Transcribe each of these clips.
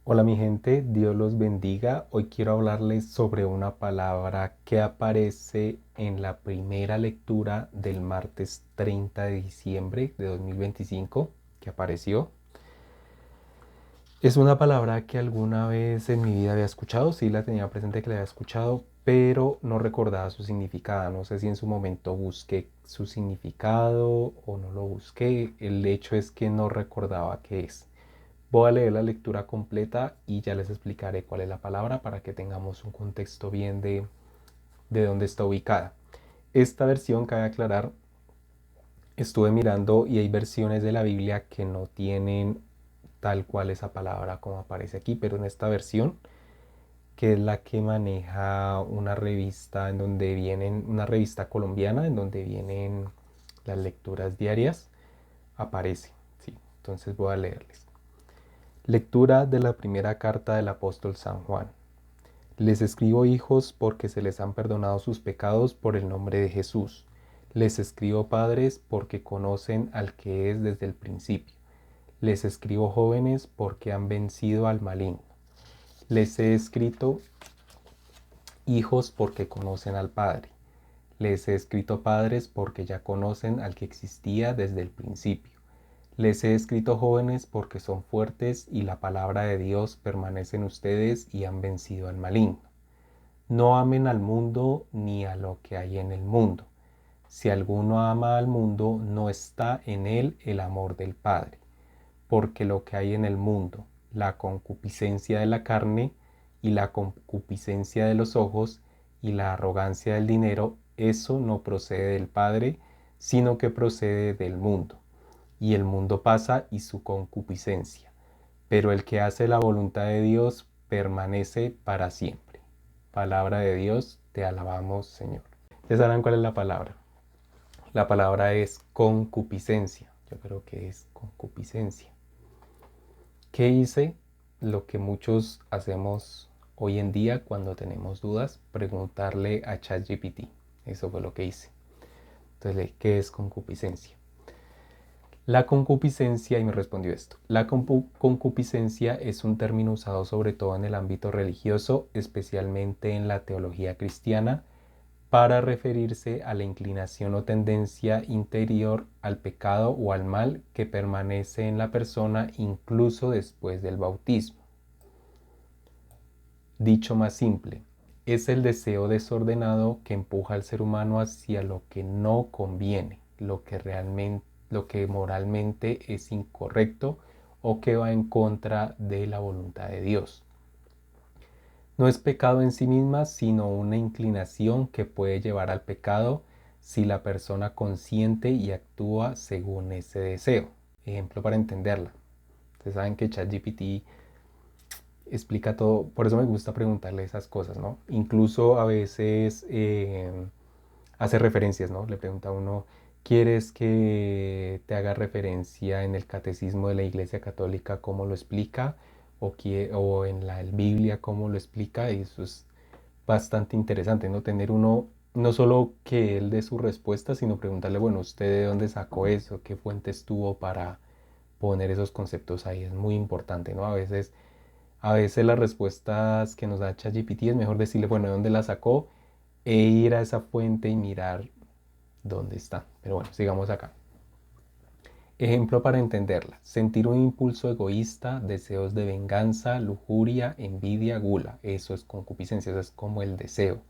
Hola mi gente, Dios los bendiga. Hoy quiero hablarles sobre una palabra que aparece en la primera lectura del martes 30 de diciembre de 2025, que apareció. Es una palabra que alguna vez en mi vida había escuchado, sí la tenía presente que la había escuchado, pero no recordaba su significado. No sé si en su momento busqué su significado o no lo busqué. El hecho es que no recordaba qué es. Voy a leer la lectura completa y ya les explicaré cuál es la palabra para que tengamos un contexto bien de dónde está ubicada. Esta versión, cabe aclarar, estuve mirando y hay versiones de la Biblia que no tienen tal cual esa palabra como aparece aquí, pero en esta versión, que es la que maneja una revista en donde vienen, una revista colombiana en donde vienen las lecturas diarias, aparece. Sí, entonces voy a leerles. Lectura de la primera carta del apóstol San Juan. Les escribo hijos porque se les han perdonado sus pecados por el nombre de Jesús. Les escribo padres porque conocen al que es desde el principio. Les escribo jóvenes porque han vencido al maligno. Les he escrito hijos porque conocen al Padre. Les he escrito padres porque ya conocen al que existía desde el principio. Les he escrito jóvenes porque son fuertes y la palabra de Dios permanece en ustedes y han vencido al maligno. No amen al mundo ni a lo que hay en el mundo. Si alguno ama al mundo, no está en él el amor del Padre, porque lo que hay en el mundo, la concupiscencia de la carne y la concupiscencia de los ojos y la arrogancia del dinero, eso no procede del Padre, sino que procede del mundo. Y el mundo pasa y su concupiscencia, pero el que hace la voluntad de Dios permanece para siempre. Palabra de Dios, te alabamos, Señor. ¿Ya saben cuál es la palabra? La palabra es concupiscencia. Yo creo que es concupiscencia. ¿Qué hice? Lo que muchos hacemos hoy en día cuando tenemos dudas, preguntarle a ChatGPT. Eso fue lo que hice. Entonces, ¿qué es concupiscencia? La concupiscencia, y me respondió esto, la concupiscencia es un término usado sobre todo en el ámbito religioso, especialmente en la teología cristiana, para referirse a la inclinación o tendencia interior al pecado o al mal que permanece en la persona incluso después del bautismo. Dicho más simple, es el deseo desordenado que empuja al ser humano hacia lo que no conviene, lo que moralmente es incorrecto o que va en contra de la voluntad de Dios. No es pecado en sí misma, sino una inclinación que puede llevar al pecado si la persona consiente y actúa según ese deseo. Ejemplo para entenderla. Ustedes saben que ChatGPT explica todo, por eso me gusta preguntarle esas cosas, ¿no? Incluso a veces hace referencias, ¿no? Le pregunta a uno, ¿quieres que te haga referencia en el catecismo de la Iglesia Católica cómo lo explica? O en la Biblia cómo lo explica, y eso es bastante interesante, ¿no? Tener uno, no solo que él dé su respuesta, sino preguntarle, bueno, ¿usted de dónde sacó eso? ¿Qué fuentes tuvo para poner esos conceptos ahí? Es muy importante, ¿no? A veces las respuestas que nos da ChatGPT es mejor decirle, bueno, ¿de dónde la sacó? E ir a esa fuente y mirar dónde está. Pero bueno, sigamos acá. Ejemplo para entenderla. Sentir un impulso egoísta, deseos de venganza, lujuria, envidia, gula. Eso es concupiscencia, eso es como el deseo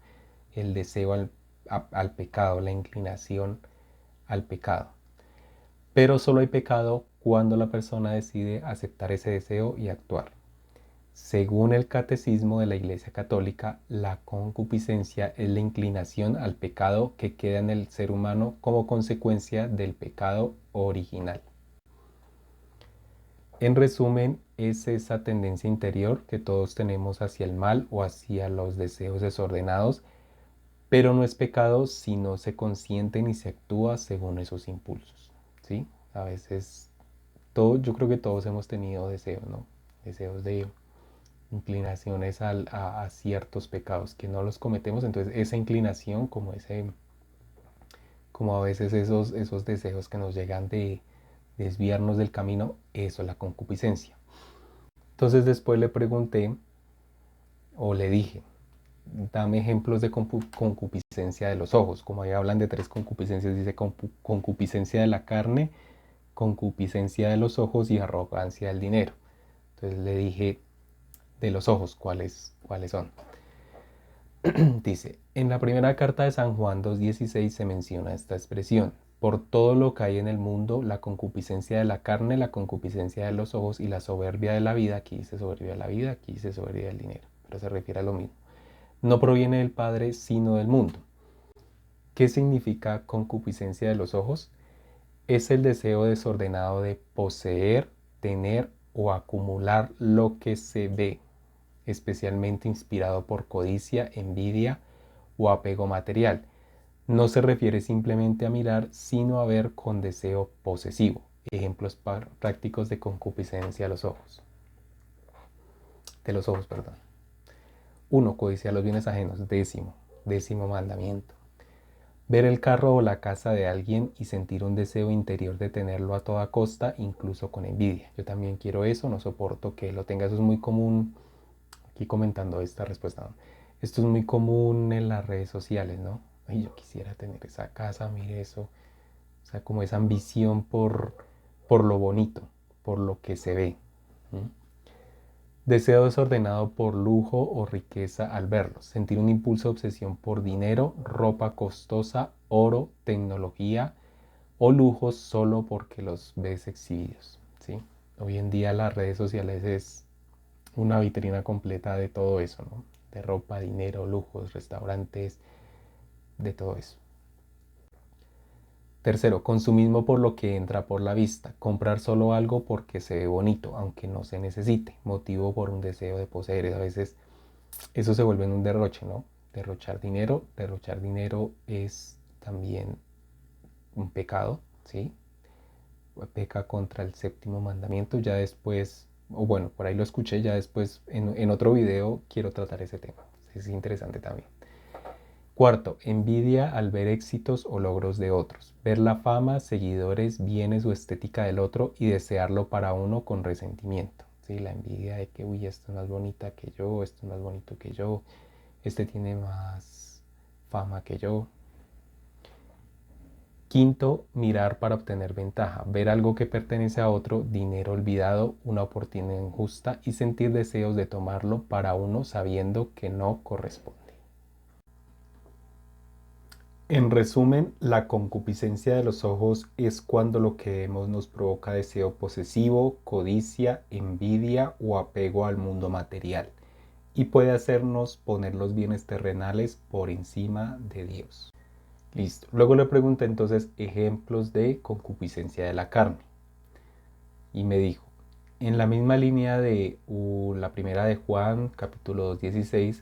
al pecado, la inclinación al pecado. Pero solo hay pecado cuando la persona decide aceptar ese deseo y actuar. Según el Catecismo de la Iglesia Católica, la concupiscencia es la inclinación al pecado que queda en el ser humano como consecuencia del pecado original. En resumen, es esa tendencia interior que todos tenemos hacia el mal o hacia los deseos desordenados, pero no es pecado si no se consiente ni se actúa según esos impulsos. ¿Sí? A veces, yo creo que todos hemos tenido deseos, ¿no? Deseos de inclinaciones a ciertos pecados que no los cometemos, entonces esa inclinación, como a veces esos deseos que nos llegan de desviarnos del camino, eso es la concupiscencia. Entonces después le pregunté o le dije, dame ejemplos de concupiscencia de los ojos. Como ahí hablan de tres concupiscencias, dice concupiscencia de la carne, concupiscencia de los ojos y arrogancia del dinero. Entonces le dije, de los ojos, ¿cuáles son? Dice, en la primera carta de San Juan 2:16 se menciona esta expresión. Por todo lo que hay en el mundo, la concupiscencia de la carne, la concupiscencia de los ojos y la soberbia de la vida, aquí dice soberbia de la vida, aquí dice soberbia del dinero, pero se refiere a lo mismo. No proviene del Padre, sino del mundo. ¿Qué significa concupiscencia de los ojos? Es el deseo desordenado de poseer, tener o acumular lo que se ve, especialmente inspirado por codicia, envidia o apego material. No se refiere simplemente a mirar, sino a ver con deseo posesivo. Ejemplos prácticos de concupiscencia de los ojos. Perdón. 1. Codiciar los bienes ajenos. Décimo mandamiento. Ver el carro o la casa de alguien y sentir un deseo interior de tenerlo a toda costa, incluso con envidia. Yo también quiero eso, no soporto que lo tenga. Eso es muy común. Aquí comentando esta respuesta, ¿no? Esto es muy común en las redes sociales, ¿no? Ay, yo quisiera tener esa casa, mire eso. O sea, como esa ambición por lo bonito, por lo que se ve. ¿Mm? Deseo desordenado por lujo o riqueza al verlos. Sentir un impulso de obsesión por dinero, ropa costosa, oro, tecnología o lujos solo porque los ves exhibidos, ¿sí? Hoy en día las redes sociales es una vitrina completa de todo eso, ¿no? De ropa, dinero, lujos, restaurantes, de todo eso. Tercero, consumismo por lo que entra por la vista. Comprar solo algo porque se ve bonito, aunque no se necesite. Motivo por un deseo de poseer. A veces eso se vuelve en un derroche, ¿no? Derrochar dinero. Derrochar dinero es también un pecado, ¿sí? Peca contra el séptimo mandamiento. Ya después, o bueno, por ahí lo escuché, ya después en otro video quiero tratar ese tema. Es interesante también. Cuarto, envidia al ver éxitos o logros de otros. Ver la fama, seguidores, bienes o estética del otro y desearlo para uno con resentimiento. ¿Sí? La envidia de que, uy, esto es más bonita que yo, esto es más bonito que yo, este tiene más fama que yo. Quinto, mirar para obtener ventaja. Ver algo que pertenece a otro, dinero olvidado, una oportunidad injusta y sentir deseos de tomarlo para uno sabiendo que no corresponde. En resumen, la concupiscencia de los ojos es cuando lo que vemos nos provoca deseo posesivo, codicia, envidia o apego al mundo material y puede hacernos poner los bienes terrenales por encima de Dios. Listo. Luego le pregunté entonces ejemplos de concupiscencia de la carne y me dijo, en la misma línea de la primera de Juan, capítulo 2:16,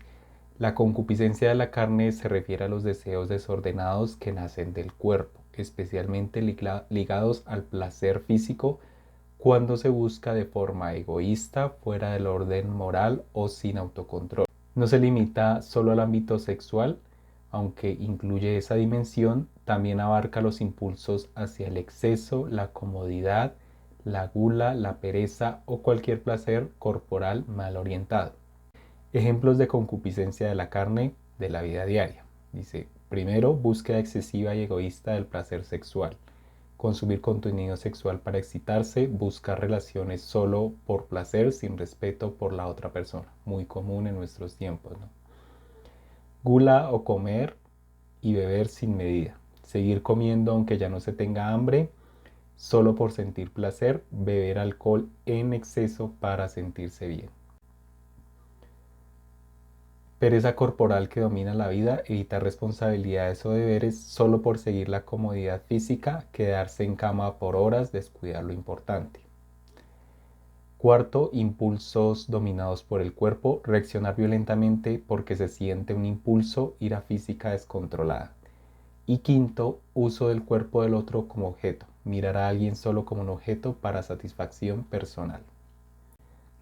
la concupiscencia de la carne se refiere a los deseos desordenados que nacen del cuerpo, especialmente ligados al placer físico cuando se busca de forma egoísta, fuera del orden moral o sin autocontrol. No se limita solo al ámbito sexual, aunque incluye esa dimensión, también abarca los impulsos hacia el exceso, la comodidad, la gula, la pereza o cualquier placer corporal mal orientado. Ejemplos de concupiscencia de la carne de la vida diaria. Dice, primero, búsqueda excesiva y egoísta del placer sexual. Consumir contenido sexual para excitarse, buscar relaciones solo por placer sin respeto por la otra persona. Muy común en nuestros tiempos, ¿no? Gula o comer y beber sin medida. Seguir comiendo aunque ya no se tenga hambre, solo por sentir placer. Beber alcohol en exceso para sentirse bien. Pereza corporal que domina la vida, evitar responsabilidades o deberes solo por seguir la comodidad física, quedarse en cama por horas, descuidar lo importante. Cuarto, impulsos dominados por el cuerpo, reaccionar violentamente porque se siente un impulso, ira física descontrolada. Y quinto, uso del cuerpo del otro como objeto, mirar a alguien solo como un objeto para satisfacción personal.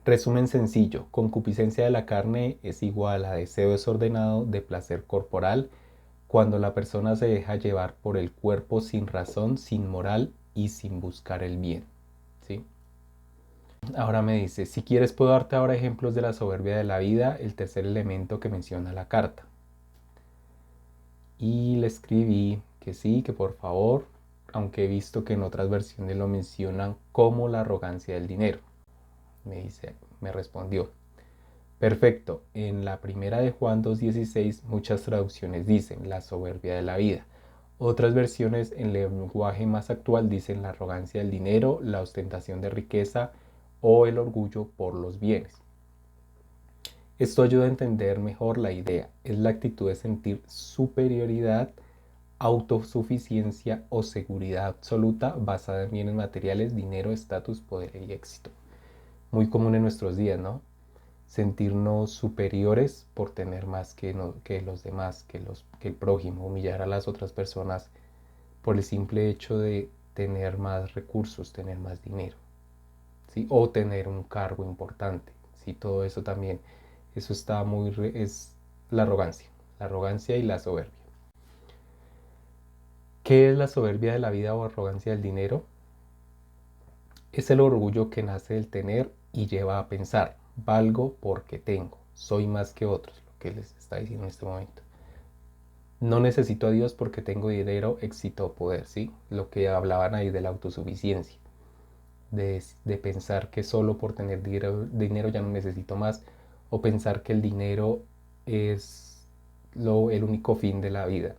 Resumen sencillo, concupiscencia de la carne es igual a deseo desordenado de placer corporal cuando la persona se deja llevar por el cuerpo sin razón, sin moral y sin buscar el bien, ¿sí? Ahora me dice, si quieres puedo darte ahora ejemplos de la soberbia de la vida, el tercer elemento que menciona la carta. Y le escribí que sí, que por favor, aunque he visto que en otras versiones lo mencionan como la arrogancia del dinero. Me respondió, perfecto, en la primera de Juan 2.16 muchas traducciones dicen la soberbia de la vida. Otras versiones en lenguaje más actual dicen la arrogancia del dinero, la ostentación de riqueza o el orgullo por los bienes. Esto ayuda a entender mejor la idea. Es la actitud de sentir superioridad, autosuficiencia o seguridad absoluta basada en bienes materiales, dinero, estatus, poder y éxito. Muy común en nuestros días, ¿no? Sentirnos superiores por tener más que, no, que los demás, que el prójimo, humillar a las otras personas por el simple hecho de tener más recursos, tener más dinero, ¿sí? O tener un cargo importante, ¿sí? Todo eso también, eso está muy, es la arrogancia y la soberbia. ¿Qué es la soberbia de la vida o arrogancia del dinero? Es el orgullo que nace del tener y lleva a pensar, valgo porque tengo, soy más que otros, lo que les está diciendo en este momento. No necesito a Dios porque tengo dinero, éxito o poder, ¿sí? Lo que hablaban ahí de la autosuficiencia, de pensar que solo por tener dinero ya no necesito más, o pensar que el dinero es el único fin de la vida,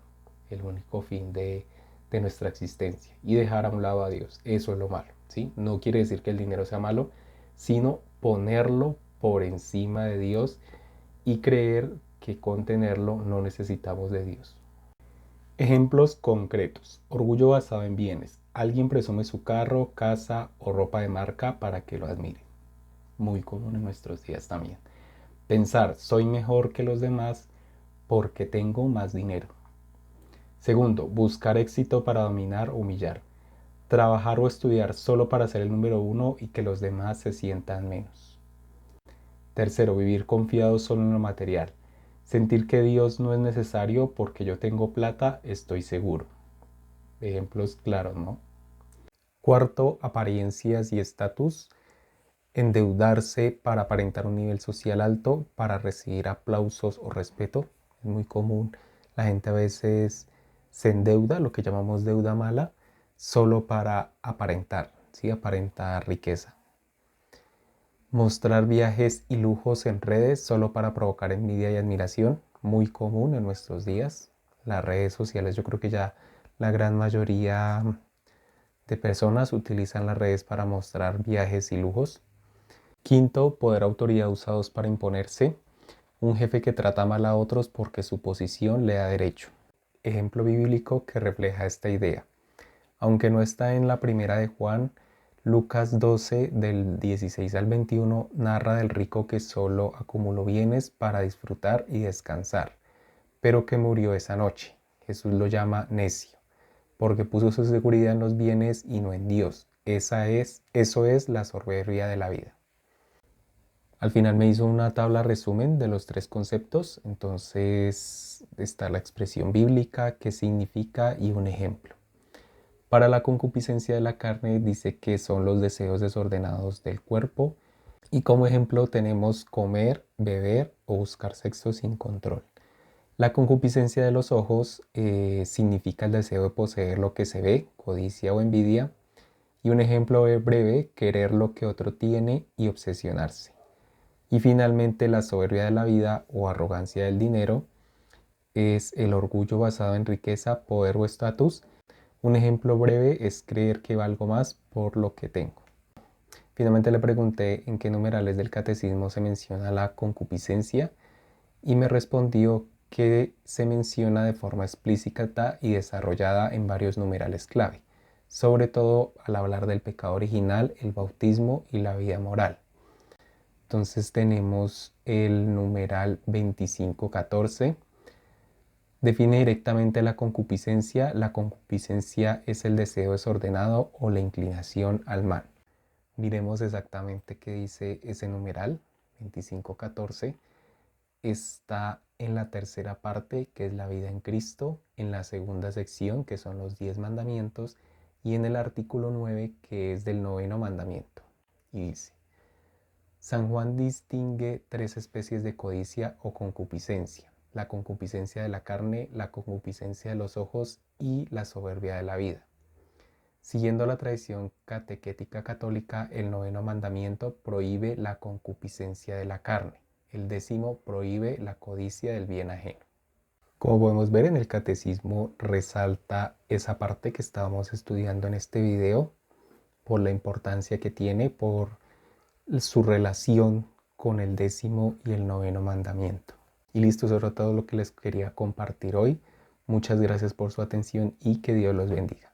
el único fin de nuestra existencia, y dejar a un lado a Dios. Eso es lo malo, ¿sí? No quiere decir que el dinero sea malo, sino ponerlo por encima de Dios y creer que con tenerlo no necesitamos de Dios. Ejemplos concretos. Orgullo basado en bienes. Alguien presume su carro, casa o ropa de marca para que lo admire. Muy común en nuestros días también. Pensar, soy mejor que los demás porque tengo más dinero. Segundo, buscar éxito para dominar o humillar. Trabajar o estudiar solo para ser el número uno y que los demás se sientan menos. Tercero, vivir confiado solo en lo material. Sentir que Dios no es necesario porque yo tengo plata, estoy seguro. Ejemplos claros, ¿no? Cuarto, apariencias y estatus. Endeudarse para aparentar un nivel social alto, para recibir aplausos o respeto. Es muy común. La gente a veces se endeuda, lo que llamamos deuda mala, solo para aparentar, ¿sí? Aparentar riqueza. Mostrar viajes y lujos en redes solo para provocar envidia y admiración. Muy común en nuestros días. Las redes sociales, yo creo que ya la gran mayoría de personas utilizan las redes para mostrar viajes y lujos. Quinto, poder autoridad usados para imponerse. Un jefe que trata mal a otros porque su posición le da derecho. Ejemplo bíblico que refleja esta idea. Aunque no está en la primera de Juan, Lucas 12 del 16 al 21 narra del rico que solo acumuló bienes para disfrutar y descansar, pero que murió esa noche. Jesús lo llama necio, porque puso su seguridad en los bienes y no en Dios. Eso es la soberbia de la vida. Al final me hizo una tabla resumen de los tres conceptos, entonces está la expresión bíblica, qué significa y un ejemplo. Para la concupiscencia de la carne dice que son los deseos desordenados del cuerpo y como ejemplo tenemos comer, beber o buscar sexo sin control. La concupiscencia de los ojos significa el deseo de poseer lo que se ve, codicia o envidia. Y un ejemplo breve, querer lo que otro tiene y obsesionarse. Y finalmente la soberbia de la vida o arrogancia del dinero es el orgullo basado en riqueza, poder o estatus. Un ejemplo breve es creer que valgo más por lo que tengo. Finalmente le pregunté en qué numerales del catecismo se menciona la concupiscencia y me respondió que se menciona de forma explícita y desarrollada en varios numerales clave, sobre todo al hablar del pecado original, el bautismo y la vida moral. Entonces tenemos el numeral 2514. Define directamente la concupiscencia. La concupiscencia es el deseo desordenado o la inclinación al mal. Miremos exactamente qué dice ese numeral 2514. Está en la tercera parte, que es la vida en Cristo, en la segunda sección, que son los 10 mandamientos, y en el artículo 9, que es del noveno mandamiento. Y dice, San Juan distingue tres especies de codicia o concupiscencia: la concupiscencia de la carne, la concupiscencia de los ojos y la soberbia de la vida. Siguiendo la tradición catequética católica, el noveno mandamiento prohíbe la concupiscencia de la carne. El 10º prohíbe la codicia del bien ajeno. Como podemos ver, en el catecismo resalta esa parte que estábamos estudiando en este video por la importancia que tiene, por su relación con el 10º y el noveno mandamiento. Y listo, eso era todo lo que les quería compartir hoy. Muchas gracias por su atención y que Dios los bendiga.